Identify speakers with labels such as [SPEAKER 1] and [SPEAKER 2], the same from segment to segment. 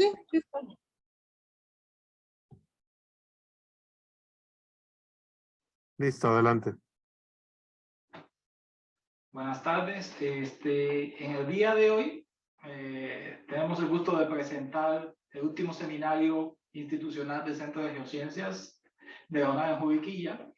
[SPEAKER 1] Sí, sí estoy.
[SPEAKER 2] Listo, adelante.
[SPEAKER 3] Buenas tardes. En el día de hoy tenemos el gusto de presentar el último seminario institucional del Centro de Geociencias de la UNAM en Juriquilla,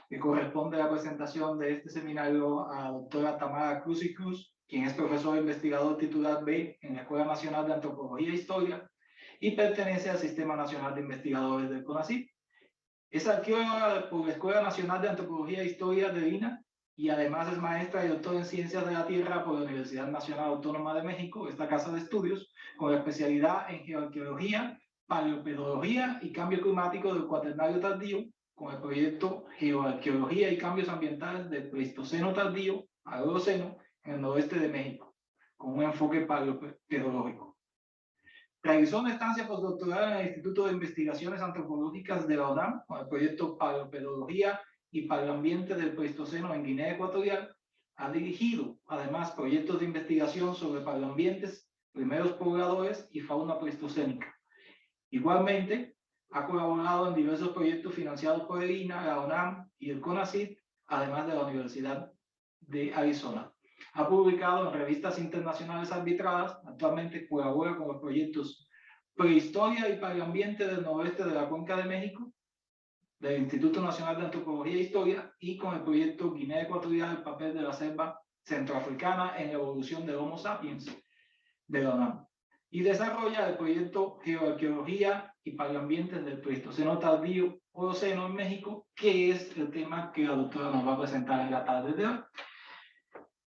[SPEAKER 3] que corresponde a la presentación de este seminario a la doctora Tamara Cruz y Cruz, quien es profesor investigador titular B en la Escuela Nacional de Antropología e Historia y pertenece al Sistema Nacional de Investigadores del CONACYT. Es arqueóloga por la Escuela Nacional de Antropología e Historia de Lina y además es maestra y doctora en Ciencias de la Tierra por la Universidad Nacional Autónoma de México, esta casa de estudios, con especialidad en geoarqueología, paleopedología y cambio climático del Cuaternario tardío, con el proyecto Geoarqueología y Cambios Ambientales del Pleistoceno tardío al Holoceno en el noroeste de México, con un enfoque paleopedológico. Realizó una estancia postdoctoral en el Instituto de Investigaciones Antropológicas de la UNAM con el proyecto Paleopedología y Paleoambiente del Pleistoceno en Guinea Ecuatorial. Ha dirigido además proyectos de investigación sobre paleoambientes, primeros pobladores y fauna pleistocénica. Igualmente, ha colaborado en diversos proyectos financiados por el INA, la UNAM y el CONACYT, además de la Universidad de Arizona. Ha publicado en revistas internacionales arbitradas. Actualmente colabora con los proyectos Prehistoria y Paleoambiente del Noroeste de la Cuenca de México, del Instituto Nacional de Antropología e Historia, y con el proyecto Guinea Ecuatorial, el papel de la selva centroafricana en la evolución del Homo sapiens de la UNAM. Y desarrolla el proyecto Geoarqueología y Paleoambiente del Pleistoceno tardío Holoceno en México, que es el tema que la doctora nos va a presentar en la tarde de hoy.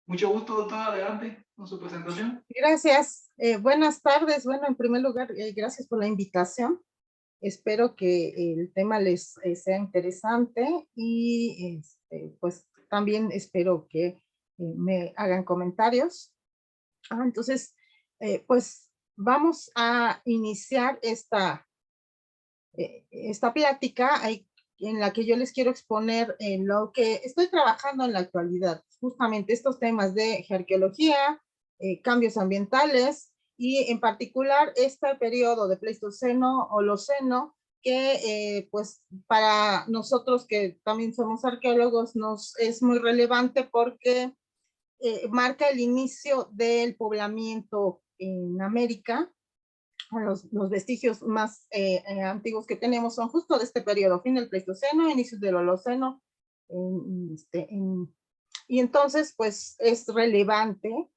[SPEAKER 3] Mucho gusto, doctora. Adelante con su presentación.
[SPEAKER 1] Gracias. Buenas tardes. Bueno, en primer lugar, gracias por la invitación. Espero que el tema les sea interesante y pues también espero que me hagan comentarios. Entonces, pues vamos a iniciar esta plática en la que yo les quiero exponer lo que estoy trabajando en la actualidad, justamente estos temas de geoarqueología, cambios ambientales y en particular este periodo de Pleistoceno, Holoceno, que pues para nosotros que también somos arqueólogos nos es muy relevante porque marca el inicio del poblamiento en América. Los vestigios más antiguos que tenemos son justo de este periodo, fin del Pleistoceno, inicios del Holoceno, y entonces pues es relevante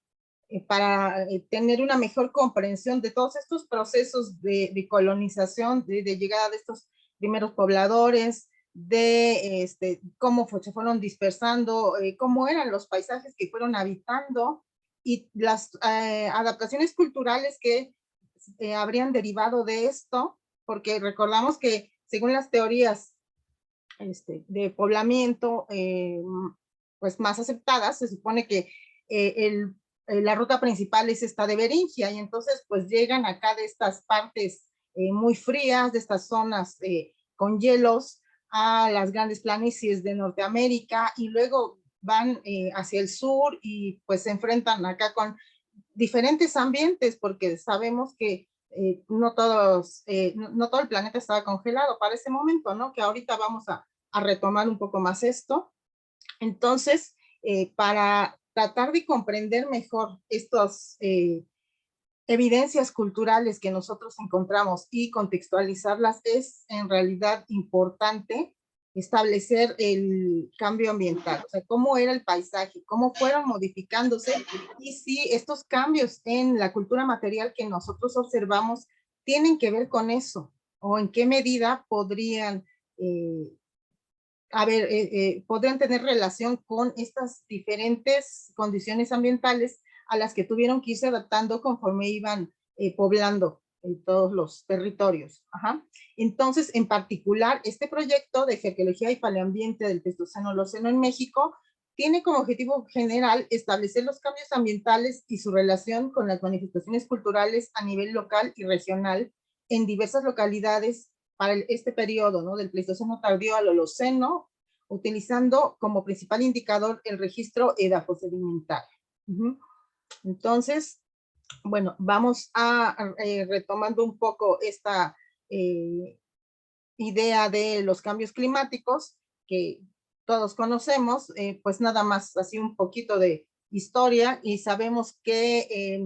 [SPEAKER 1] para tener una mejor comprensión de todos estos procesos de colonización, de llegada de estos primeros pobladores, de cómo se fueron dispersando, cómo eran los paisajes que fueron habitando y las adaptaciones culturales que habrían derivado de esto, porque recordamos que según las teorías de poblamiento pues más aceptadas, se supone que la ruta principal es esta de Beringia, y entonces pues llegan acá de estas partes muy frías, de estas zonas con hielos, a las grandes planicies de Norteamérica, y luego van hacia el sur y pues se enfrentan acá con diferentes ambientes, porque sabemos que no todo el planeta estaba congelado para ese momento, ¿no? Que ahorita vamos a retomar un poco más esto. Entonces, para tratar de comprender mejor estas evidencias culturales que nosotros encontramos y contextualizarlas, es en realidad importante establecer el cambio ambiental, o sea, cómo era el paisaje, cómo fueron modificándose, y si estos cambios en la cultura material que nosotros observamos tienen que ver con eso, o en qué medida podrían podrían tener relación con estas diferentes condiciones ambientales a las que tuvieron que irse adaptando conforme iban poblando todos los territorios. Entonces, en particular, este proyecto de geoarqueología y paleoambiente del Pleistoceno-Holoceno en México tiene como objetivo general establecer los cambios ambientales y su relación con las manifestaciones culturales a nivel local y regional en diversas localidades para este periodo, ¿no? Del Pleistoceno tardío al Holoceno, utilizando como principal indicador el registro edafosedimentario. Entonces, bueno, vamos a retomando un poco esta idea de los cambios climáticos que todos conocemos, pues nada más así un poquito de historia y sabemos que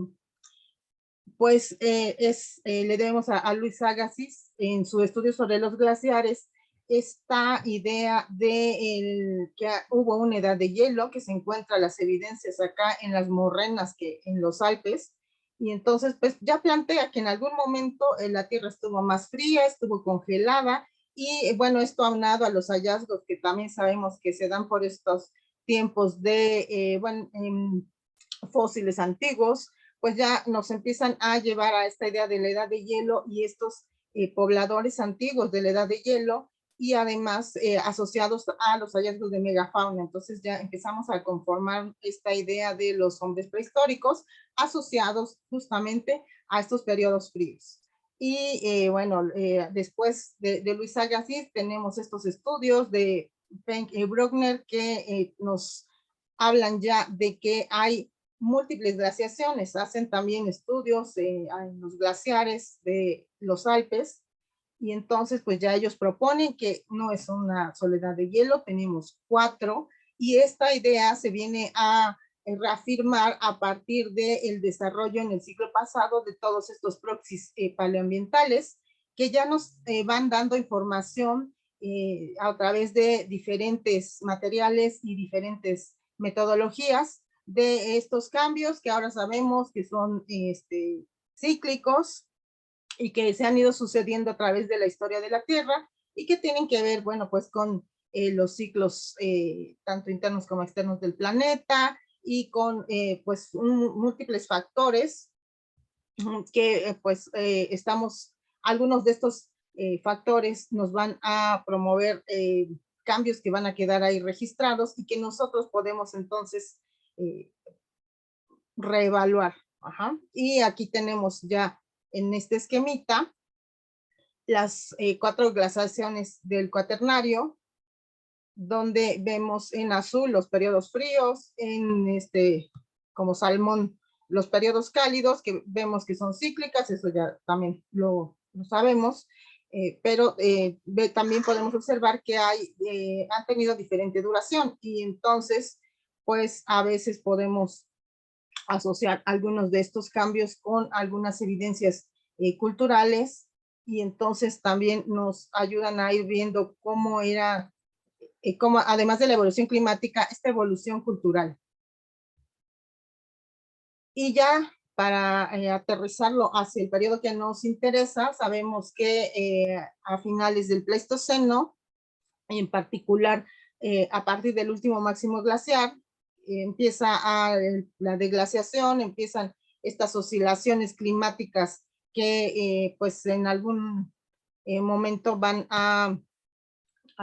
[SPEAKER 1] pues le debemos a Luis Agassiz en su estudio sobre los glaciares esta idea de que hubo una edad de hielo, que se encuentran las evidencias acá en las morrenas que en los Alpes, y entonces pues ya plantea que en algún momento la Tierra estuvo más fría, estuvo congelada, y bueno, esto aunado a los hallazgos que también sabemos que se dan por estos tiempos de, bueno, fósiles antiguos, pues ya nos empiezan a llevar a esta idea de la edad de hielo y estos pobladores antiguos de la edad de hielo y además asociados a los hallazgos de megafauna. Entonces ya empezamos a conformar esta idea de los hombres prehistóricos asociados justamente a estos periodos fríos. Y bueno, después de Luis Agassiz tenemos estos estudios de Penck y Bruckner que nos hablan ya de que hay múltiples glaciaciones, hacen también estudios en los glaciares de los Alpes, y entonces pues ya ellos proponen que no es una soledad de hielo, tenemos 4, y esta idea se viene a reafirmar a partir del desarrollo en el siglo pasado de todos estos proxies paleoambientales que ya nos van dando información a través de diferentes materiales y diferentes metodologías de estos cambios que ahora sabemos que son cíclicos y que se han ido sucediendo a través de la historia de la Tierra y que tienen que ver, bueno, pues con los ciclos tanto internos como externos del planeta y con pues múltiples factores que pues estamos, algunos de estos factores nos van a promover cambios que van a quedar ahí registrados y que nosotros podemos entonces reevaluar. Ajá. Y aquí tenemos ya en este esquemita las 4 glaciaciones del cuaternario, donde vemos en azul los periodos fríos, en como salmón los periodos cálidos, que vemos que son cíclicas, eso ya también lo sabemos, pero también podemos observar que han tenido diferente duración, y entonces, pues a veces podemos asociar algunos de estos cambios con algunas evidencias culturales, y entonces también nos ayudan a ir viendo cómo era, cómo, además de la evolución climática, esta evolución cultural. Y ya para aterrizarlo hacia el periodo que nos interesa, sabemos que a finales del Pleistoceno, en particular a partir del último máximo glaciar, empieza la deglaciación, empiezan estas oscilaciones climáticas que pues en algún momento van a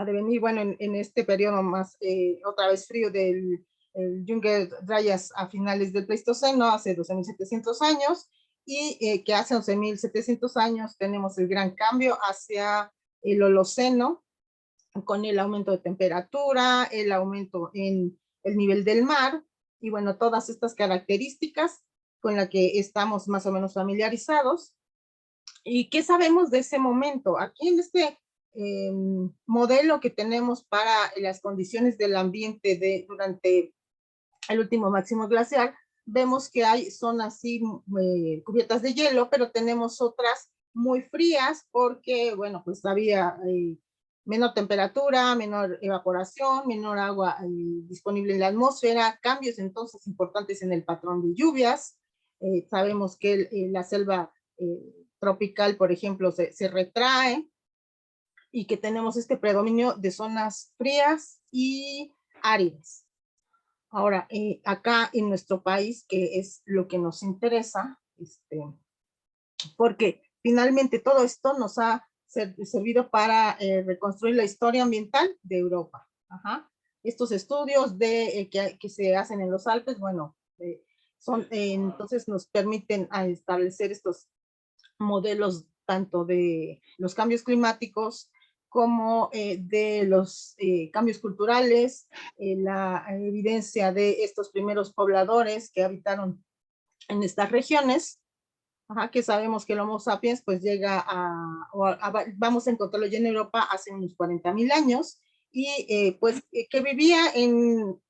[SPEAKER 1] devenir, bueno, en este periodo más otra vez frío del Junge-Dryas a finales del Pleistoceno, hace 12.700 años, y que hace 11.700 años tenemos el gran cambio hacia el Holoceno, con el aumento de temperatura, el aumento en el nivel del mar, y bueno, todas estas características con las que estamos más o menos familiarizados. ¿Y qué sabemos de ese momento? Aquí en este modelo que tenemos para las condiciones del ambiente durante el último máximo glaciar, vemos que hay zonas así cubiertas de hielo, pero tenemos otras muy frías porque, bueno, pues había menor temperatura, menor evaporación, menor agua disponible en la atmósfera, cambios entonces importantes en el patrón de lluvias. Sabemos que la selva tropical, por ejemplo, se retrae, y que tenemos este predominio de zonas frías y áridas. Ahora, acá en nuestro país, que es lo que nos interesa, porque finalmente todo esto nos ha servido para reconstruir la historia ambiental de Europa. Ajá. Estos estudios que se hacen en los Alpes, bueno, entonces nos permiten establecer estos modelos tanto de los cambios climáticos como de los cambios culturales, la evidencia de estos primeros pobladores que habitaron en estas regiones, que sabemos que el Homo sapiens pues llega vamos a encontrarlo ya en Europa hace unos 40,000 años, y que vivía en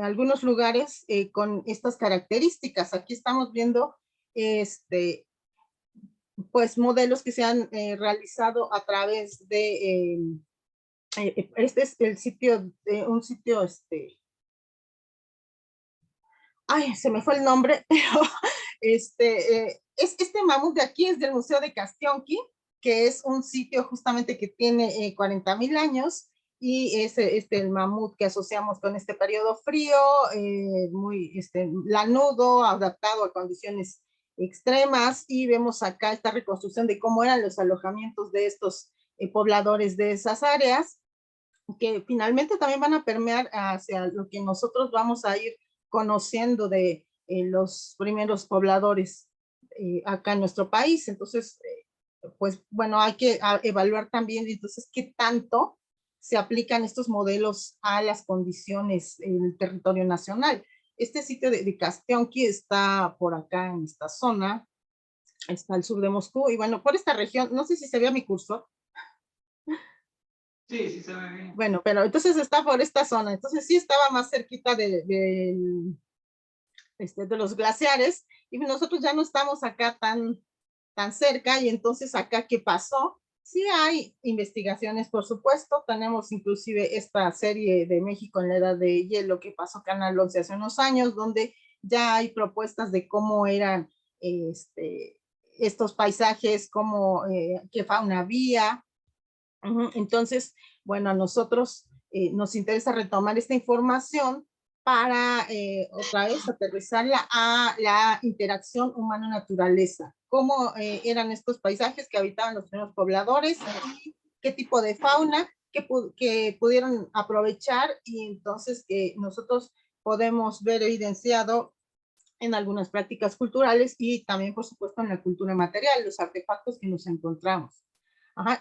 [SPEAKER 1] algunos lugares con estas características. Aquí estamos viendo pues modelos que se han realizado a través de este es el sitio de un sitio ay, se me fue el nombre, pero este mamut de aquí es del Museo de Kastionki, que es un sitio justamente que tiene 40,000 años, y es el mamut que asociamos con este periodo frío, muy lanudo, adaptado a condiciones extremas, y vemos acá esta reconstrucción de cómo eran los alojamientos de estos pobladores de esas áreas, que finalmente también van a permear hacia lo que nosotros vamos a ir conociendo de los primeros pobladores acá en nuestro país. Entonces, pues bueno, hay que evaluar también entonces qué tanto se aplican estos modelos a las condiciones en el territorio nacional. Este sitio de Kastionki está por acá en esta zona, está al sur de Moscú, y bueno, por esta región, no sé si se ve mi cursor.
[SPEAKER 3] Sí, sí se ve bien.
[SPEAKER 1] Bueno, pero entonces está por esta zona, entonces sí estaba más cerquita de los glaciares, y nosotros ya no estamos acá tan cerca, y entonces acá, ¿qué pasó? Sí hay investigaciones, por supuesto, tenemos inclusive esta serie de México en la Edad de Hielo que pasó Canal 11 hace unos años, donde ya hay propuestas de cómo eran estos paisajes, qué fauna había. Entonces, bueno, a nosotros nos interesa retomar esta información para otra vez aterrizarla a la interacción humano-naturaleza. ¿Cómo eran estos paisajes que habitaban los primeros pobladores? Y ¿qué tipo de fauna que pudieron aprovechar? Y entonces nosotros podemos ver evidenciado en algunas prácticas culturales, y también, por supuesto, en la cultura material, los artefactos que nos encontramos.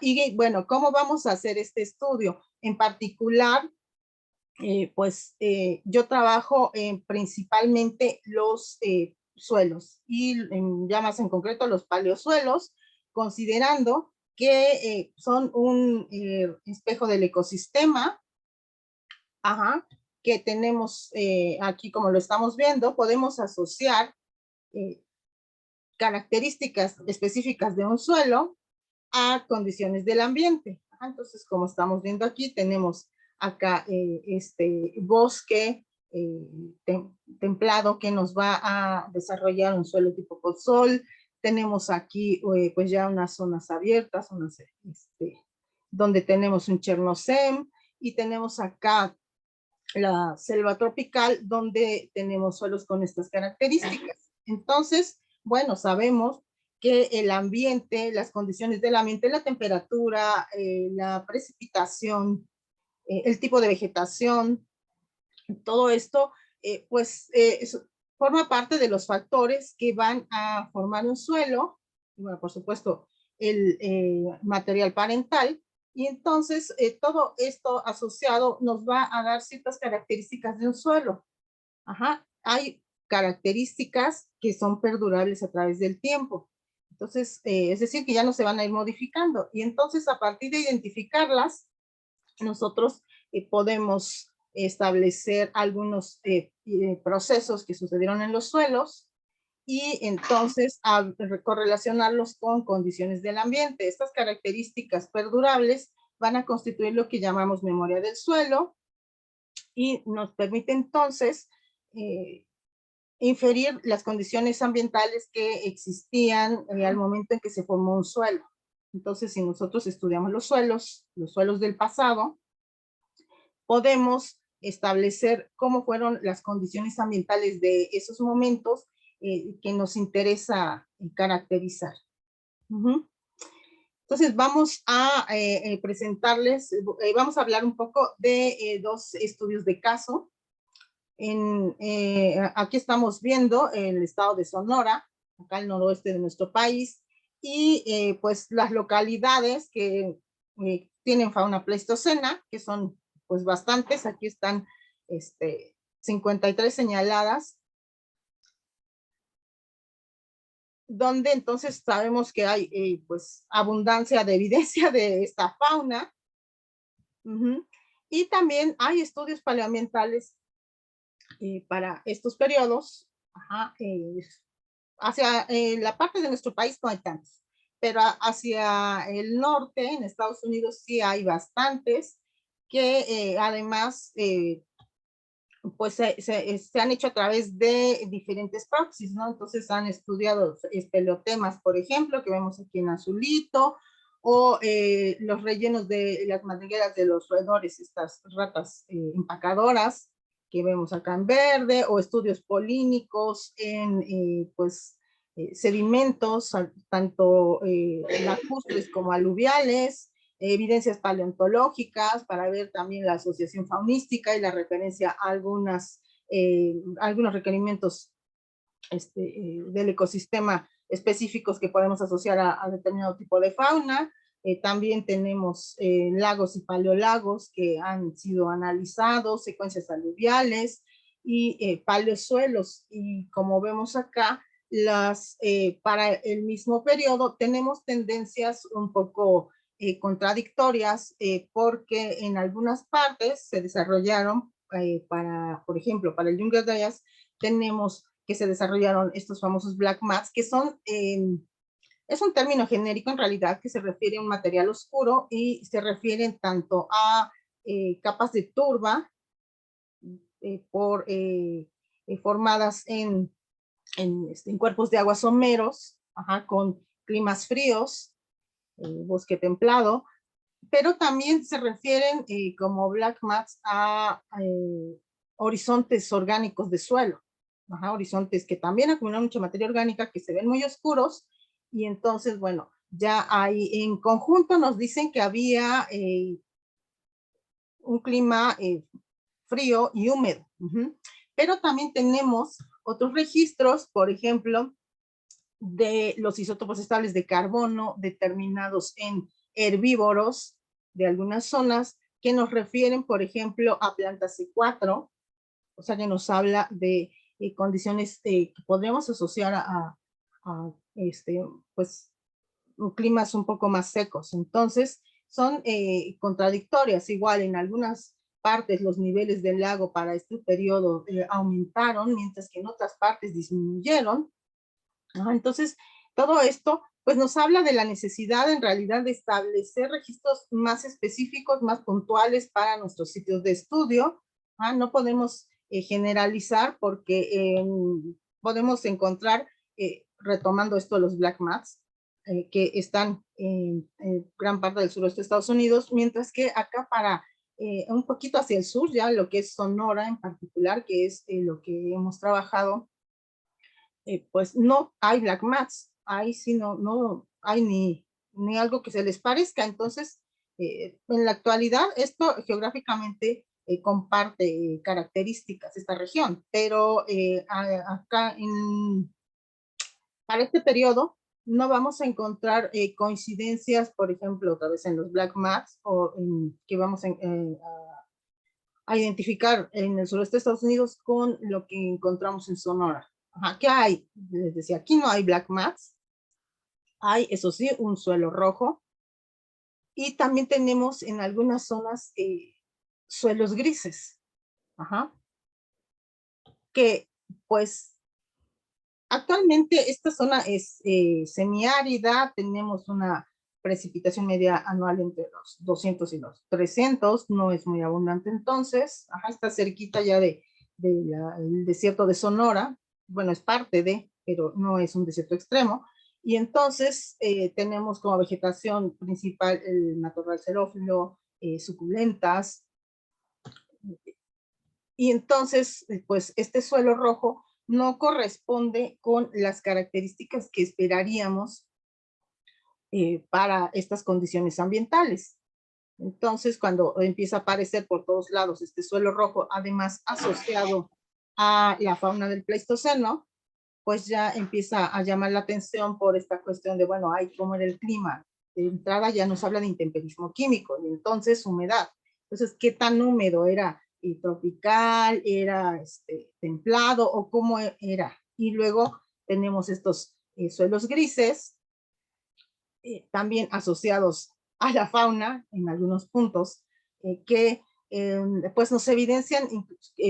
[SPEAKER 1] Y bueno, ¿cómo vamos a hacer este estudio? En particular, yo trabajo principalmente los suelos, y ya más en concreto los paleosuelos, considerando que son un espejo del ecosistema, que tenemos aquí, como lo estamos viendo, podemos asociar características específicas de un suelo a condiciones del ambiente. Entonces, como estamos viendo aquí, tenemos acá este bosque templado que nos va a desarrollar un suelo tipo podzol. Tenemos aquí pues ya unas zonas abiertas, donde tenemos un chernozem, y tenemos acá la selva tropical, donde tenemos suelos con estas características. Entonces, bueno, sabemos que el ambiente, las condiciones del ambiente, la temperatura, la precipitación, el tipo de vegetación, todo esto, forma parte de los factores que van a formar un suelo. Y bueno, por supuesto, el material parental. Y entonces todo esto asociado nos va a dar ciertas características de un suelo. Hay características que son perdurables a través del tiempo. Entonces, es decir, que ya no se van a ir modificando. Y entonces, a partir de identificarlas, nosotros podemos establecer algunos procesos que sucedieron en los suelos, y entonces correlacionarlos con condiciones del ambiente. Estas características perdurables van a constituir lo que llamamos memoria del suelo, y nos permite entonces inferir las condiciones ambientales que existían al momento en que se formó un suelo. Entonces, si nosotros estudiamos los suelos del pasado, podemos establecer cómo fueron las condiciones ambientales de esos momentos que nos interesa caracterizar. Entonces vamos a presentarles, vamos a hablar un poco de dos estudios de caso. Aquí estamos viendo el estado de Sonora, acá al noroeste de nuestro país, y pues las localidades que tienen fauna pleistocena, que son pues bastantes. Aquí están 53 señaladas, donde entonces sabemos que hay pues abundancia de evidencia de esta fauna. Y también hay estudios paleoambientales para estos periodos. Hacia la parte de nuestro país no hay tantos, pero hacia el norte, en Estados Unidos, sí hay bastantes, que además pues se han hecho a través de diferentes proxies, ¿no? Entonces han estudiado espeleotemas, por ejemplo, que vemos aquí en azulito, o los rellenos de las madrigueras de los roedores, estas ratas empacadoras que vemos acá en verde, o estudios polínicos en pues sedimentos, tanto lacustres como aluviales, evidencias paleontológicas para ver también la asociación faunística y la referencia a algunos requerimientos del ecosistema específicos que podemos asociar a determinado tipo de fauna. También tenemos lagos y paleolagos que han sido analizados, secuencias aluviales y paleosuelos. Y como vemos acá, para el mismo periodo tenemos tendencias un poco contradictorias porque en algunas partes se desarrollaron por ejemplo, para el Younger Dryas tenemos que se desarrollaron estos famosos black mats, que son, es un término genérico en realidad que se refiere a un material oscuro y se refieren tanto a capas de turba formadas en cuerpos de agua someros, con climas fríos, bosque templado, pero también se refieren como black mats a horizontes orgánicos de suelo, horizontes que también acumulan mucha materia orgánica, que se ven muy oscuros, y entonces, bueno, ya ahí en conjunto nos dicen que había un clima frío y húmedo. Pero también tenemos otros registros, por ejemplo, de los isótopos estables de carbono determinados en herbívoros de algunas zonas que nos refieren, por ejemplo, a plantas C4, o sea, que nos habla de condiciones que podríamos asociar a pues, climas un poco más secos. Entonces, son contradictorias. Igual, en algunas partes los niveles del lago para este periodo aumentaron, mientras que en otras partes disminuyeron. Entonces, todo esto pues nos habla de la necesidad en realidad de establecer registros más específicos, más puntuales para nuestros sitios de estudio. No podemos generalizar porque podemos encontrar, retomando esto, los black mats, que están en gran parte del suroeste de Estados Unidos, mientras que acá para un poquito hacia el sur, ya lo que es Sonora en particular, que es lo que hemos trabajado, pues no hay black mats, ahí sí no hay ni algo que se les parezca. Entonces, en la actualidad, esto geográficamente comparte características esta región, pero acá para este periodo no vamos a encontrar coincidencias, por ejemplo, otra vez en los black mats, o que vamos a identificar en el sureste de Estados Unidos con lo que encontramos en Sonora. ¿Qué hay? Les decía, aquí no hay black mats, hay, eso sí, un suelo rojo, y también tenemos en algunas zonas suelos grises, que pues actualmente esta zona es semiárida, tenemos una precipitación media anual entre los 200 y los 300, no es muy abundante entonces, está cerquita ya del desierto de Sonora, bueno, es parte de, pero no es un desierto extremo, y entonces tenemos como vegetación principal el matorral xerófilo, suculentas, y entonces, pues este suelo rojo no corresponde con las características que esperaríamos para estas condiciones ambientales. Entonces, cuando empieza a aparecer por todos lados este suelo rojo, además asociado a la fauna del Pleistoceno, pues ya empieza a llamar la atención por esta cuestión de, bueno, ¿cómo era el clima? De entrada ya nos habla de intemperismo químico, y entonces humedad. Entonces, ¿qué tan húmedo era? ¿Tropical? ¿Era templado? ¿O cómo era? Y luego tenemos estos suelos grises, también asociados a la fauna en algunos puntos, que pues nos evidencian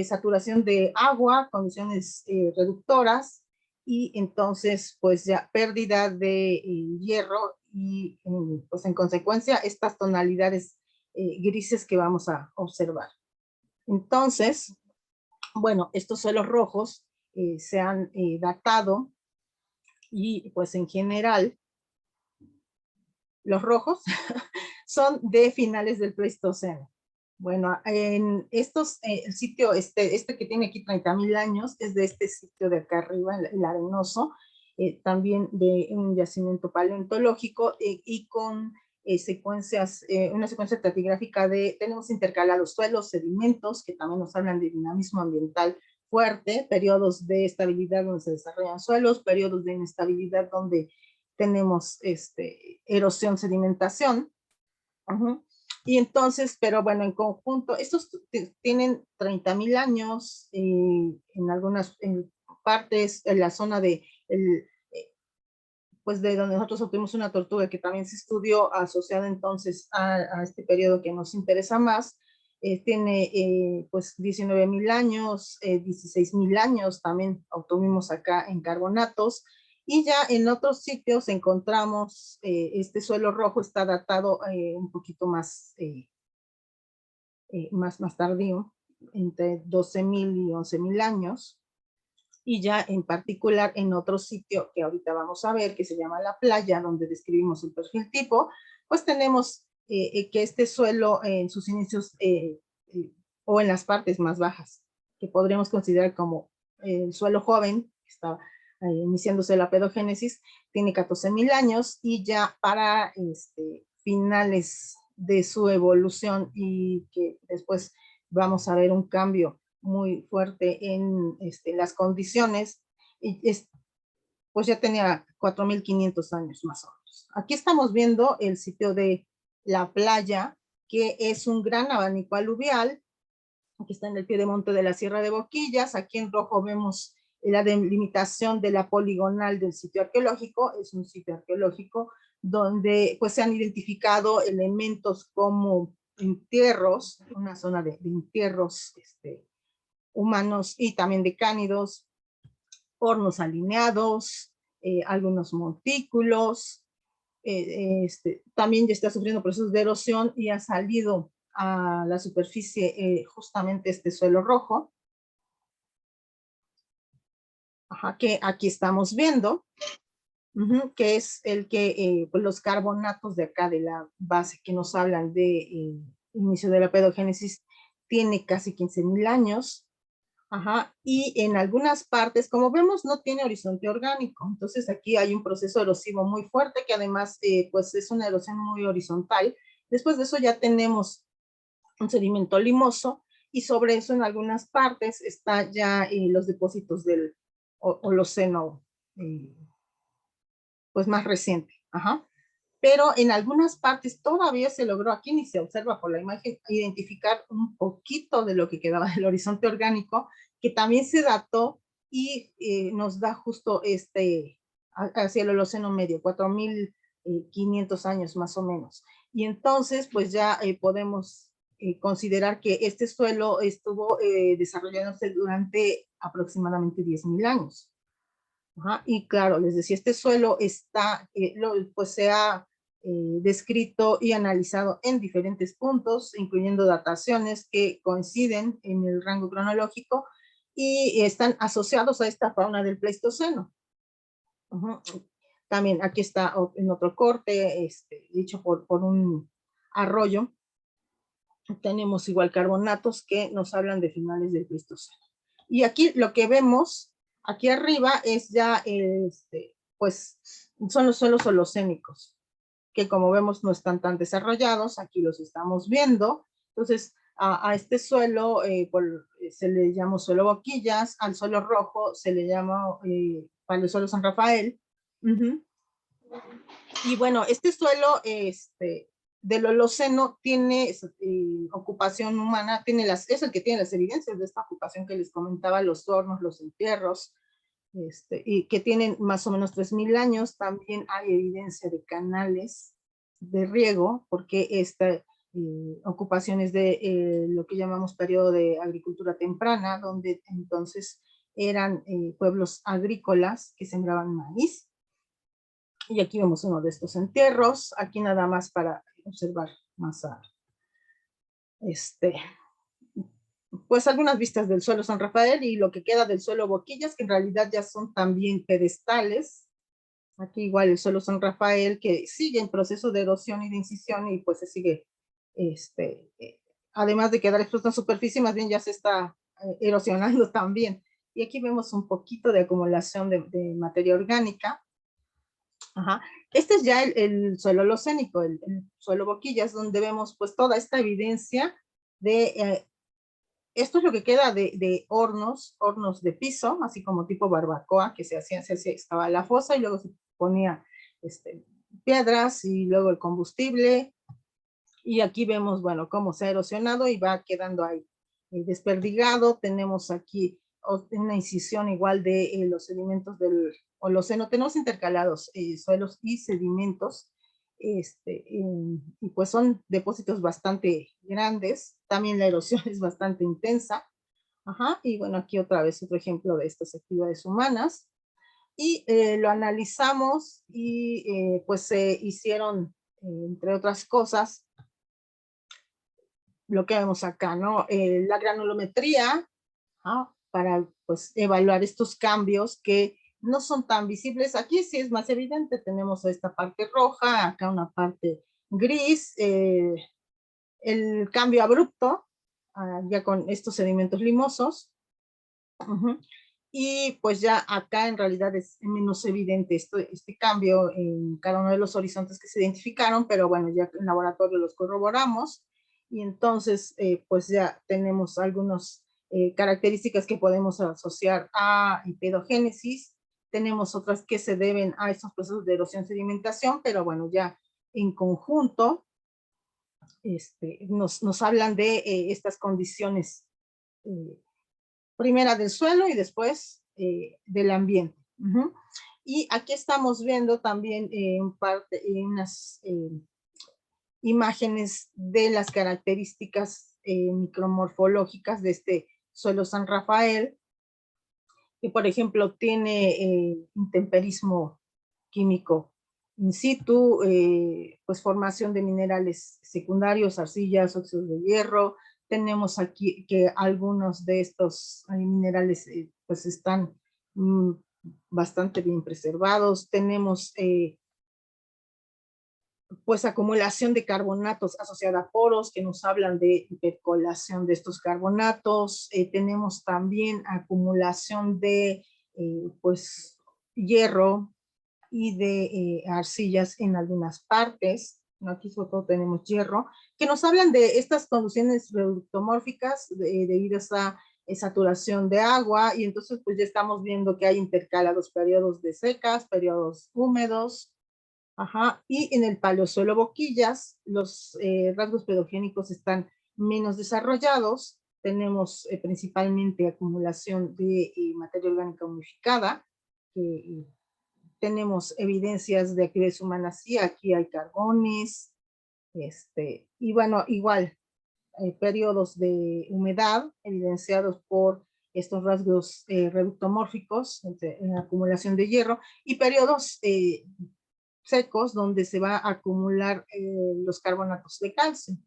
[SPEAKER 1] saturación de agua, condiciones reductoras, y entonces pues ya pérdida de hierro y pues en consecuencia estas tonalidades grises que vamos a observar. Entonces, bueno, estos suelos rojos se han datado y pues en general los rojos son de finales del Pleistoceno. Bueno, en estos, el sitio, este que tiene aquí 30,000 años, es de este sitio de acá arriba, el Arenoso, también de un yacimiento paleontológico y con secuencias, una secuencia estratigráfica tenemos intercalados suelos, sedimentos, que también nos hablan de dinamismo ambiental fuerte, periodos de estabilidad donde se desarrollan suelos, periodos de inestabilidad donde tenemos erosión, sedimentación. Y entonces, pero bueno, en conjunto, estos tienen 30,000 años, en algunas partes, en la zona de, pues de donde nosotros obtuvimos una tortuga que también se estudió asociada entonces a este periodo que nos interesa más, tiene pues 19,000 años, 16,000 años también obtuvimos acá en carbonatos, y ya en otros sitios encontramos este suelo rojo está datado un poquito más, más tardío, entre 12,000 y 11,000 años, y ya en particular en otro sitio que ahorita vamos a ver, que se llama La Playa, donde describimos el perfil tipo, pues tenemos que este suelo en sus inicios o en las partes más bajas, que podríamos considerar como el suelo joven, que está iniciándose la pedogénesis, tiene 14,000 años, y ya para finales de su evolución y que después vamos a ver un cambio muy fuerte en las condiciones, y pues ya tenía 4,500 años más o menos. Aquí estamos viendo el sitio de La Playa, que es un gran abanico aluvial, que está en el piedemonte de la Sierra de Boquillas. Aquí en rojo vemos la delimitación de la poligonal del sitio arqueológico. Es un sitio arqueológico donde pues se han identificado elementos como entierros, una zona de entierros humanos y también de cánidos, hornos alineados, algunos montículos, también ya está sufriendo procesos de erosión y ha salido a la superficie justamente este suelo rojo, que aquí estamos viendo, que es el que pues los carbonatos de acá de la base que nos hablan de inicio de la pedogénesis tiene casi 15,000 años. Y en algunas partes, como vemos, no tiene horizonte orgánico. Entonces aquí hay un proceso erosivo muy fuerte que además pues es una erosión muy horizontal. Después de eso ya tenemos un sedimento limoso, y sobre eso en algunas partes está ya los depósitos del Holoceno pues más reciente. Pero en algunas partes todavía se logró, aquí ni se observa por la imagen, identificar un poquito de lo que quedaba del horizonte orgánico, que también se dató y nos da justo hacia el Holoceno medio, 4,500 años más o menos. Y entonces pues ya podemos considerar que este suelo estuvo desarrollándose durante aproximadamente 10,000 años. Y claro, les decía, este suelo está, pues se ha descrito y analizado en diferentes puntos, incluyendo dataciones que coinciden en el rango cronológico y están asociados a esta fauna del Pleistoceno. También aquí está en otro corte, dicho por un arroyo, tenemos igual carbonatos que nos hablan de finales del Pleistoceno. Y aquí lo que vemos aquí arriba es ya, pues, son los suelos holocénicos, que como vemos no están tan desarrollados, aquí los estamos viendo. Entonces, a este suelo se le llama suelo Boquillas, al suelo rojo se le llama Paleosuelo San Rafael. Y bueno, este suelo del Holoceno tiene ocupación humana, es el que tiene las evidencias de esta ocupación que les comentaba, los hornos, los entierros, y que tienen más o menos 3000 años. También hay evidencia de canales de riego, porque esta ocupación es de lo que llamamos periodo de agricultura temprana, donde entonces eran pueblos agrícolas que sembraban maíz. Y aquí vemos uno de estos entierros, aquí nada más para observar más pues algunas vistas del suelo San Rafael y lo que queda del suelo Boquillas, que en realidad ya son también pedestales. Aquí igual el suelo San Rafael, que sigue en proceso de erosión y de incisión, y pues se sigue, además de quedar expuesto en superficie, más bien ya se está erosionando también. Y aquí vemos un poquito de acumulación de materia orgánica. Ajá. Este es ya el suelo holocénico, el suelo Boquillas, donde vemos pues toda esta evidencia de esto es lo que queda de hornos de piso, así como tipo barbacoa, que se excavaba la fosa y luego se ponía piedras y luego el combustible. Y aquí vemos, bueno, cómo se ha erosionado y va quedando ahí desperdigado. Tenemos aquí una incisión igual de los sedimentos del Holoceno. Tenemos intercalados suelos y sedimentos. Y pues son depósitos bastante grandes. También la erosión es bastante intensa. Ajá, y bueno, aquí otra vez otro ejemplo de estas actividades humanas. Y lo analizamos y pues se hicieron, entre otras cosas, lo que vemos acá, ¿no? La granulometría, ¿ah? Para pues evaluar estos cambios que no son tan visibles. Aquí sí es más evidente, tenemos esta parte roja, acá una parte gris, el cambio abrupto, ya con estos sedimentos limosos. Y pues ya acá en realidad es menos evidente este cambio en cada uno de los horizontes que se identificaron, pero bueno, ya en laboratorio los corroboramos, y entonces pues ya tenemos algunas características que podemos asociar a pedogénesis. Tenemos otras que se deben a estos procesos de erosión-sedimentación, pero bueno, ya en conjunto nos hablan de estas condiciones, primera del suelo y después del ambiente. Y aquí estamos viendo también unas imágenes de las características micromorfológicas de este suelo San Rafael, que por ejemplo tiene intemperismo químico in situ, pues formación de minerales secundarios, arcillas, óxidos de hierro. Tenemos aquí que algunos de estos minerales pues están bastante bien preservados. Tenemos pues acumulación de carbonatos asociada a poros que nos hablan de hipercolación de estos carbonatos. Tenemos también acumulación de pues hierro y de arcillas en algunas partes. Aquí sobre todo tenemos hierro, que nos hablan de estas condiciones reductomórficas debidas a saturación de agua, y entonces pues ya estamos viendo que hay intercalados periodos de secas, periodos húmedos. Ajá. Y en el paleosuelo Boquillas, los rasgos pedogénicos están menos desarrollados. Tenemos principalmente acumulación de materia orgánica humificada. Tenemos evidencias de actividades humanas, sí, aquí hay carbones, y bueno, igual, periodos de humedad evidenciados por estos rasgos reductomórficos, en acumulación de hierro, y periodos secos donde se va a acumular los carbonatos de calcio.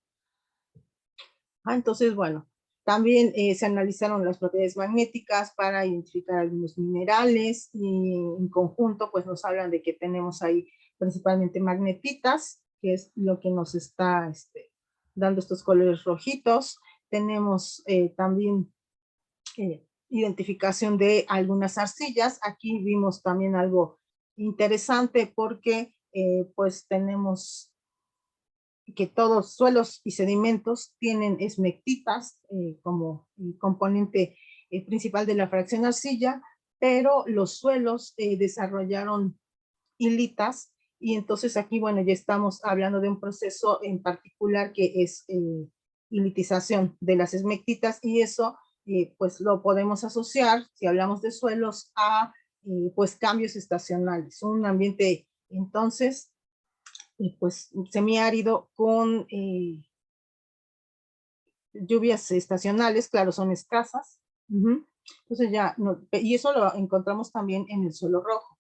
[SPEAKER 1] Entonces, bueno, también se analizaron las propiedades magnéticas para identificar algunos minerales, y en conjunto pues nos hablan de que tenemos ahí principalmente magnetitas, que es lo que nos está dando estos colores rojitos. Tenemos también identificación de algunas arcillas. Aquí vimos también algo interesante porque pues tenemos que todos suelos y sedimentos tienen esmectitas como componente principal de la fracción arcilla, pero los suelos desarrollaron hilitas, y entonces aquí, bueno, ya estamos hablando de un proceso en particular que es hilitización de las esmectitas, y eso pues lo podemos asociar, si hablamos de suelos, a pues cambios estacionales, un ambiente entonces pues semiárido con lluvias estacionales, claro, son escasas. Entonces ya, no, y eso lo encontramos también en el suelo rojo.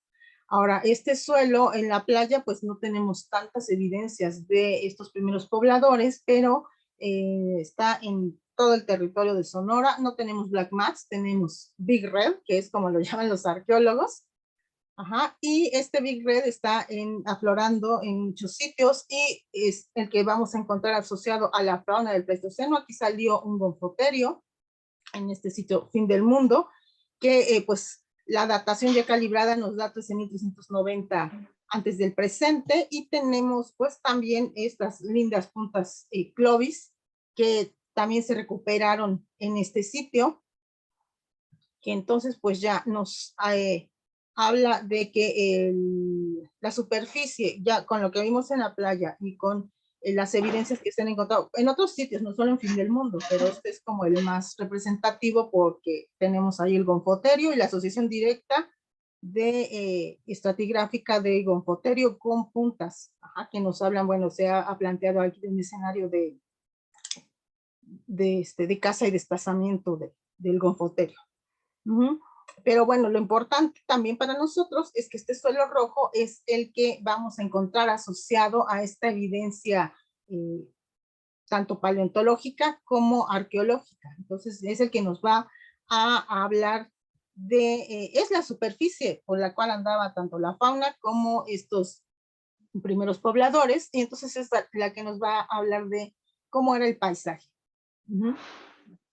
[SPEAKER 1] Ahora, este suelo en la playa, pues no tenemos tantas evidencias de estos primeros pobladores, pero está en todo el territorio de Sonora. No tenemos Black Mass, tenemos Big Red, que es como lo llaman los arqueólogos. Ajá, y este Big Red está aflorando en muchos sitios y es el que vamos a encontrar asociado a la fauna del Pleistoceno. Aquí salió un gonfoterio en este sitio Fin del Mundo, que pues la datación ya calibrada nos da 13.390 antes del presente, y tenemos pues también estas lindas puntas Clovis, que también se recuperaron en este sitio, que entonces pues ya nos habla de que la superficie, ya con lo que vimos en la playa y con las evidencias que se han encontrado en otros sitios, no solo en Fin del Mundo, pero este es como el más representativo porque tenemos ahí el gonfoterio y la asociación directa de estratigráfica de gonfoterio con puntas, ajá, que nos hablan, bueno, se ha planteado aquí un escenario de caza y desplazamiento del gonfoterio. Pero bueno, lo importante también para nosotros es que este suelo rojo es el que vamos a encontrar asociado a esta evidencia tanto paleontológica como arqueológica. Entonces es el que nos va a hablar de, es la superficie por la cual andaba tanto la fauna como estos primeros pobladores, y entonces es la que nos va a hablar de cómo era el paisaje.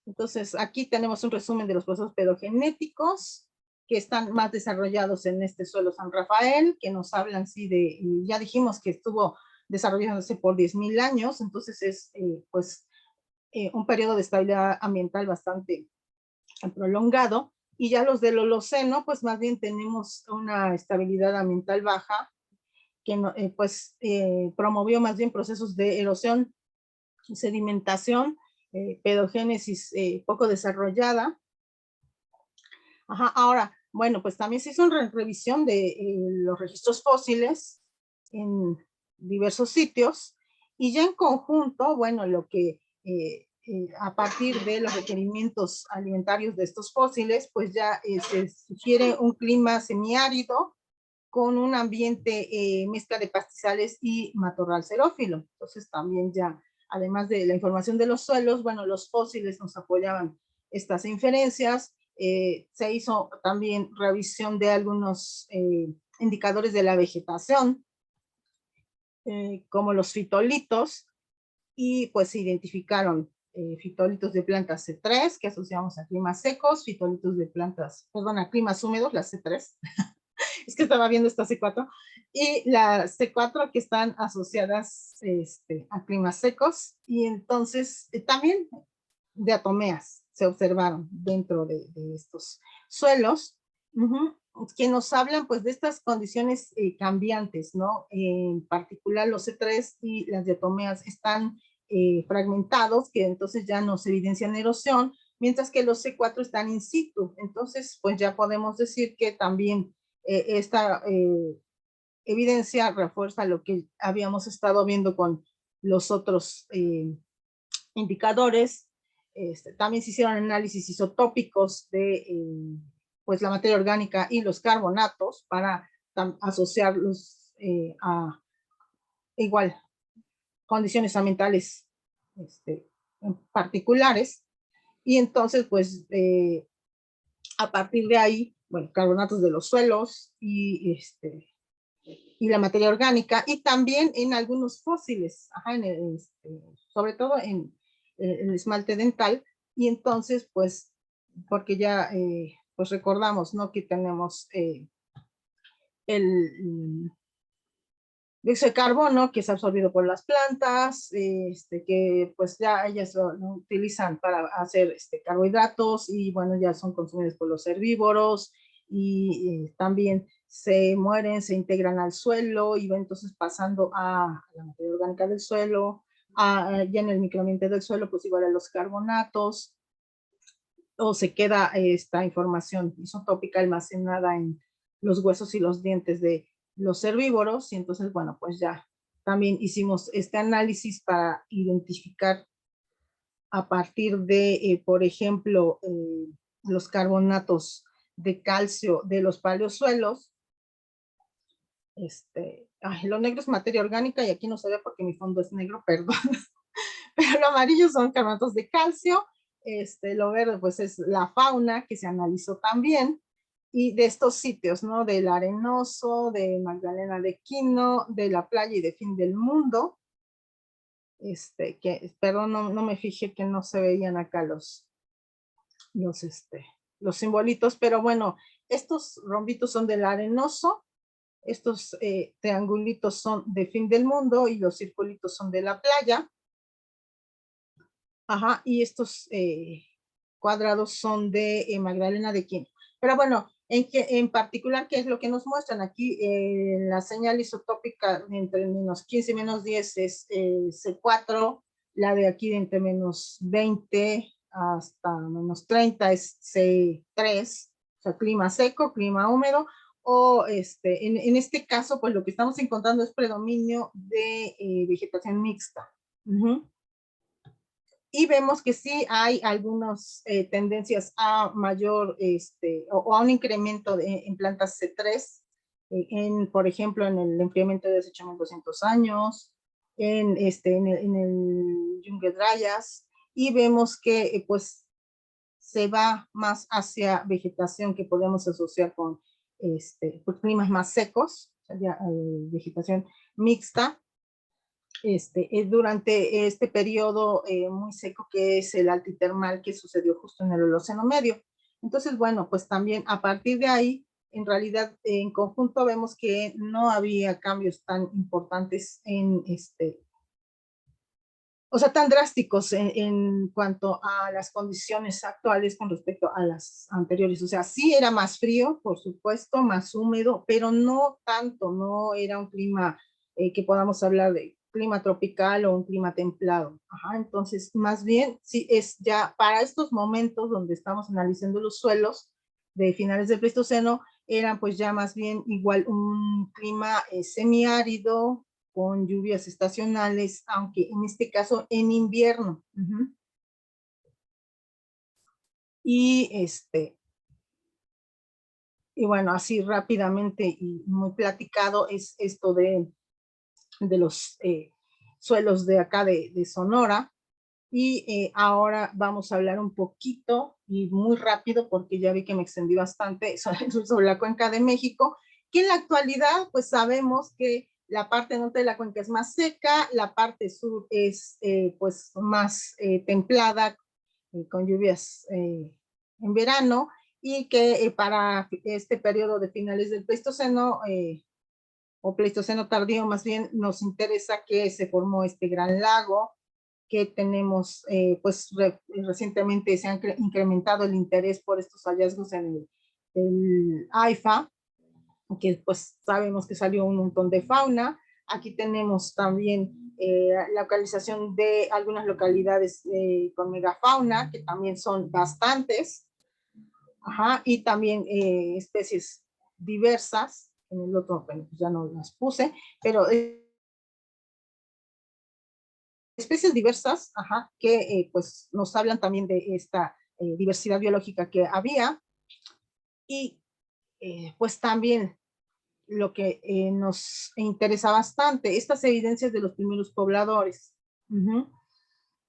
[SPEAKER 1] Entonces, aquí tenemos un resumen de los procesos pedogenéticos que están más desarrollados en este suelo San Rafael, que nos hablan, sí, de, ya dijimos que estuvo desarrollándose por 10.000 años, entonces es, pues, un periodo de estabilidad ambiental bastante prolongado, y ya los del Holoceno, pues, más bien tenemos una estabilidad ambiental baja, que pues, promovió más bien procesos de erosión, sedimentación, pedogénesis poco desarrollada. Ajá, ahora, bueno, pues también se hizo una revisión de los registros fósiles en diversos sitios, y ya en conjunto, bueno, lo que a partir de los requerimientos alimentarios de estos fósiles, pues ya se sugiere un clima semiárido con un ambiente mezcla de pastizales y matorral xerófilo. Entonces también ya, además de la información de los suelos, bueno, los fósiles nos apoyaban estas inferencias. Se hizo también revisión de algunos indicadores de la vegetación, como los fitolitos, y pues se identificaron fitolitos de plantas C3, que asociamos a climas secos, fitolitos de plantas, perdón, a climas húmedos, las C3, es que estaba viendo esta C4, y las C4 que están asociadas a climas secos, y entonces también diatomeas se observaron dentro de estos suelos, que nos hablan pues de estas condiciones cambiantes, ¿no? En particular los C3 y las diatomeas están fragmentados, que entonces ya no se evidencian erosión, mientras que los C4 están in situ. Entonces, pues ya podemos decir que también esta evidencia refuerza lo que habíamos estado viendo con los otros indicadores. También se hicieron análisis isotópicos de pues la materia orgánica y los carbonatos para asociarlos a igual condiciones ambientales particulares, y entonces pues a partir de ahí, bueno, carbonatos de los suelos y la materia orgánica, y también en algunos fósiles, ajá, sobre todo en el esmalte dental, y entonces, pues, porque ya, pues recordamos, ¿no? Que tenemos el dióxido de carbono que es absorbido por las plantas, que pues ya ellas lo utilizan para hacer carbohidratos, y bueno, ya son consumidos por los herbívoros, y también se mueren, se integran al suelo y va entonces pasando a la materia orgánica del suelo, ya en el microambiente del suelo, pues igual a los carbonatos, o se queda esta información isotópica almacenada en los huesos y los dientes de los herbívoros, y entonces, bueno, pues ya también hicimos este análisis para identificar a partir de, por ejemplo, los carbonatos de calcio de los paleosuelos. Lo negro es materia orgánica y aquí no se ve porque mi fondo es negro, perdón. Pero lo amarillo son carbonatos de calcio. Lo verde pues es la fauna que se analizó también, y de estos sitios, ¿no? Del Arenoso, de Magdalena de Quino, de la playa y de Fin del Mundo. Perdón, no me fijé que no se veían acá los simbolitos, pero bueno, estos rombitos son del Arenoso, estos triangulitos son de Fin del Mundo y los circulitos son de la playa. Ajá, y estos cuadrados son de Magdalena de Quino. Pero bueno, en particular, ¿qué es lo que nos muestran aquí? La señal isotópica entre menos 15 y menos 10 es C4, la de aquí de entre menos 20 hasta menos 30 es C3, o sea, clima seco, clima húmedo, o en este caso, pues lo que estamos encontrando es predominio de vegetación mixta. Y vemos que sí hay algunas tendencias a mayor, o a un incremento en plantas C3, por ejemplo, en el enfriamiento de hace 8.200 años, en el Yungue Dryas, y vemos que pues se va más hacia vegetación que podemos asociar con pues, climas más secos, vegetación mixta, durante este periodo muy seco que es el altitermal que sucedió justo en el Holoceno medio. Entonces, bueno, pues también a partir de ahí, en realidad, en conjunto vemos que no había cambios tan importantes o sea, tan drásticos en cuanto a las condiciones actuales con respecto a las anteriores. O sea, sí era más frío, por supuesto, más húmedo, pero no tanto, no era un clima que podamos hablar de clima tropical o un clima templado. Ajá, entonces, más bien, sí es ya para estos momentos donde estamos analizando los suelos de finales del Pleistoceno, eran pues ya más bien igual un clima semiárido, con lluvias estacionales, aunque en este caso en invierno. Y y bueno, así rápidamente y muy platicado es esto de los suelos de acá de Sonora. Y ahora vamos a hablar un poquito y muy rápido porque ya vi que me extendí bastante sobre la cuenca de México, que en la actualidad pues sabemos que la parte norte de la cuenca es más seca, la parte sur es pues más templada, con lluvias en verano, y que para este periodo de finales del Pleistoceno, o Pleistoceno tardío más bien, nos interesa que se formó este gran lago, que tenemos, pues recientemente se ha incrementado el interés por estos hallazgos en el AIFA, que pues sabemos que salió un montón de fauna. Aquí tenemos también la localización de algunas localidades con megafauna, que también son bastantes. Ajá, y también especies diversas. En el otro, bueno, ya no las puse, pero especies diversas, ajá, que pues nos hablan también de esta diversidad biológica que había. Y pues también lo que nos interesa bastante, estas evidencias de los primeros pobladores.